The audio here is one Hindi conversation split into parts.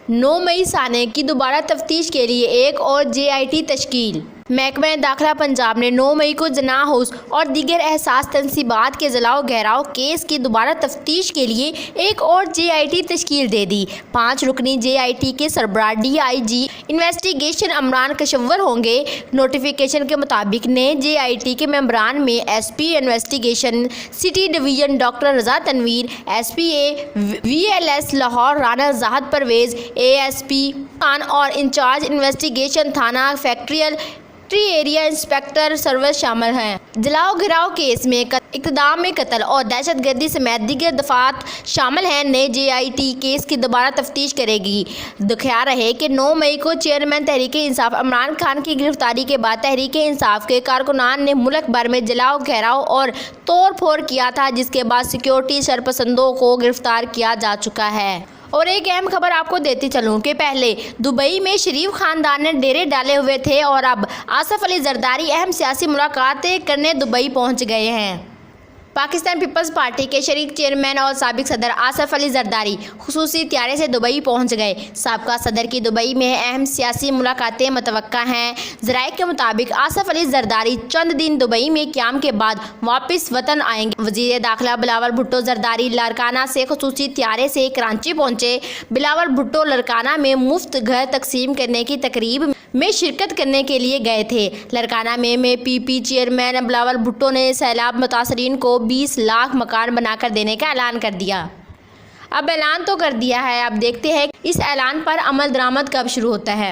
9 मई साने की दोबारा तफ्तीश के लिए एक और JIT तश्कील। महकमा दाखिला पंजाब ने 9 मई को जना हाउस और दीगर एहसास तनसीबात के जलाओ घेराव केस की दोबारा तफ्तीश के लिए एक और JIT तश्कील दे दी। 5 रुकनी JIT के सरबराह DIG इन्वेस्टिगेशन इमरान कशवर होंगे। नोटिफिकेशन के मुताबिक नए JIT के मेंबरान में SP investigation city division doctor Raza Tanveer, SPA VLS Lahore Rana Zahid Parvez, ASP Khan और इंचार्ज इन्वेस्टिगेशन थाना फैक्ट्रियल एरिया इंस्पेक्टर सर्विस शामिल हैं। जलाओ घिराव केस में इक़्तिदाम में कत्ल और दहशतगर्दी समेत दीगर दफात शामिल हैं। नए JIT केस की दोबारा तफ्तीश करेगी। दिखाया रहे कि 9 मई को चेयरमैन तहरीक इंसाफ इमरान खान की गिरफ्तारी के बाद तहरीक इंसाफ के कारकुनान ने मुल्क भर में जलाओ घेराव और तोड़ फोड़ किया था, जिसके बाद सिक्योरिटी शरपसंदों को गिरफ्तार किया जा चुका है। और एक अहम खबर आपको देती चलूं कि पहले दुबई में शरीफ खानदान ने डेरे डाले हुए थे और अब आसिफ अली जरदारी अहम सियासी मुलाकातें करने दुबई पहुंच गए हैं। पाकिस्तान पीपल्स पार्टी के शरीक चेयरमैन और साबिक सदर आसिफ अली जरदारी खुसूसी त्यारे से दुबई पहुंच गए। साबिका सदर की दुबई में अहम सियासी मुलाकातें मुतवक्का हैं। ज़राए के मुताबिक आसिफ अली जरदारी चंद दिन दुबई में क़याम के बाद वापस वतन आएंगे। वज़ीर दाखिला बिलावल भुट्टो जरदारी लारकाना से खुसूसी त्यारे से कराची पहुंचे। बिलावल भुट्टो लारकाना में मुफ्त घर तकसीम करने की तकरीब में शिरकत करने के लिए गए थे। लारकाना में PP चेयरमैन बिलावल भुट्टो ने सैलाब मुतासरीन को 20 लाख मकान बनाकर देने का ऐलान कर दिया। अब ऐलान तो कर दिया है, अब देखते हैं इस ऐलान पर अमल दरामद कब शुरू होता है।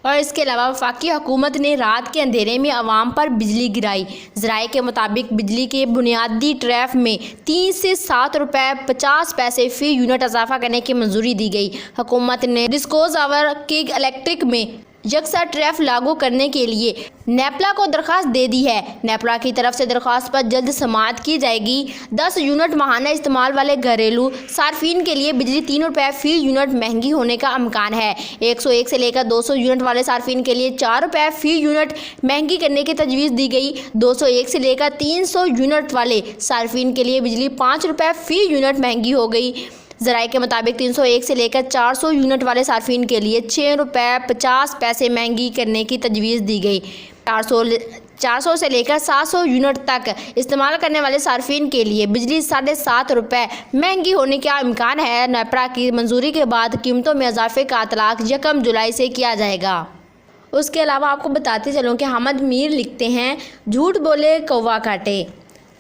और इसके अलावा वफाकी हुकूमत ने रात के अंधेरे में आवाम पर बिजली गिराई। ज़राए के मुताबिक बिजली के बुनियादी टैरिफ में 3 से 7 रुपये 50 पैसे फ़ी यूनिट इजाफा करने की मंजूरी दी गई। हुकूमत ने डिस्कोज आवर के इलेक्ट्रिक में यकसा टैरिफ लागू करने के लिए नेपला को दरख्वास्त दे दी है। नेपला की तरफ से दरख्वास्त पर जल्द समाअत की जाएगी। 10 यूनिट माहाना इस्तेमाल वाले घरेलू सार्फिन के लिए बिजली 3 रुपये फ़ी यूनिट महंगी होने का इम्कान है। 101 से लेकर 200 यूनिट वाले सार्फिन के लिए 4 रुपये फ़ी यूनिट महंगी करने की तजवीज़ दी गई। 201 से लेकर 300 यूनिट वाले सार्फिन के लिए बिजली 5 रुपये फ़ी यूनिट महंगी हो गई। ज़राए के मुताबिक 301 से लेकर 400 यूनिट वाले सार्फिन के लिए 6 रुपये 50 पैसे महंगी करने की तजवीज़ दी गई। 400 से लेकर 700 यूनिट तक इस्तेमाल करने वाले सार्फिन के लिए बिजली 7.5 रुपये महंगी होने का इम्कान है। नेपरा की मंजूरी के बाद कीमतों में इजाफे का इतलाक 1 जुलाई से किया जाएगा। उसके अलावा आपको बताते चलूँ कि हमद मीर लिखते हैं, झूठ बोले कौवा काटे।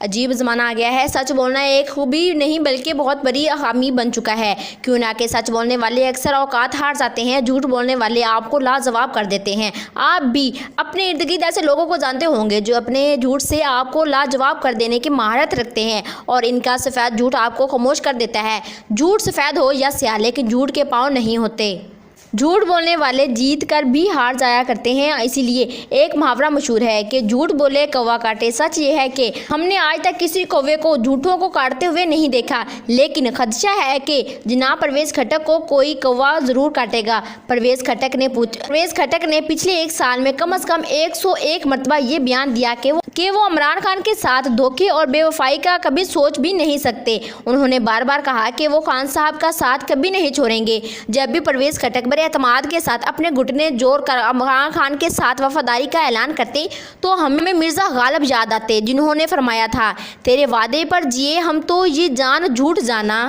अजीब ज़माना आ गया है। सच बोलना एक खूबी नहीं बल्कि बहुत बड़ी खामी बन चुका है। क्यों ना कि सच बोलने वाले अक्सर औकात हार जाते हैं। झूठ बोलने वाले आपको लाजवाब कर देते हैं। आप भी अपने इर्द गिर्द ऐसे लोगों को जानते होंगे जो अपने झूठ से आपको लाजवाब कर देने की महारत रखते हैं और इनका सफ़ेद झूठ आपको खामोश कर देता है। झूठ सफ़ेद हो या स्याह, लेकिन झूठ के पाँव नहीं होते। झूठ बोलने वाले जीत कर भी हार जाया करते हैं। इसीलिए एक मुहावरा मशहूर है कि झूठ बोले कौवा काटे। सच ये है कि हमने आज तक किसी कौवे को झूठों को काटते हुए नहीं देखा, लेकिन खदशा है कि जनाब परवेज़ खटक को कोई कौवा ज़रूर काटेगा। परवेज़ खटक ने पिछले 1 साल में कम से कम 101 मरतबा ये बयान दिया कि वो इमरान खान के साथ धोखे और बेवफाई का कभी सोच भी नहीं सकते। उन्होंने बार बार कहा कि वो खान साहब का साथ कभी नहीं छोड़ेंगे। जब भी परवेज़ खटक बड़े एतमाद के साथ अपने घुटने जोड़ कर इमरान खान के साथ वफादारी का ऐलान करते तो हमें मिर्ज़ा गालिब याद आते, जिन्होंने फरमाया था, तेरे वादे पर जिए हम तो ये जान झूठ जाना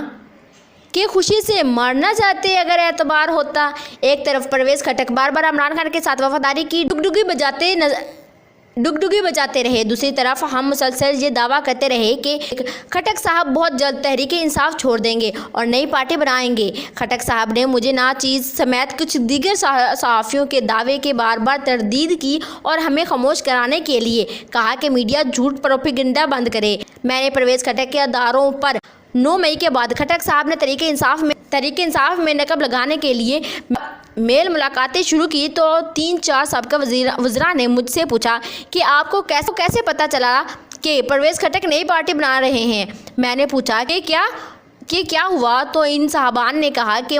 कि खुशी से मरना चाहते अगर एतबार होता। एक तरफ परवेज़ खटक बार बार इमरान खान के साथ वफादारी की डुगडुगी बजाते रहे, दूसरी तरफ हम मुसलसल ये दावा करते रहे कि खटक साहब बहुत जल्द तहरीक इंसाफ छोड़ देंगे और नई पार्टी बनाएंगे। खटक साहब ने मुझे नाचीज़ समेत कुछ दीगर सहाफ़ियों के दावे के बार बार तरदीद की और हमें खामोश कराने के लिए कहा कि मीडिया झूठ प्रोपेगेंडा बंद करे। मैंने परवेज़ खटक के अदारों पर 9 मई के बाद खटक साहब ने तहरीक इंसाफ में नकब लगाने के लिए मेल मुलाकातें शुरू की तो 3-4 साबिक़ा वज़ीरा ने मुझसे पूछा कि आपको कैसे पता चला कि परवेज़ खटक नई पार्टी बना रहे हैं। मैंने पूछा कि क्या हुआ, तो इन साहबान ने कहा कि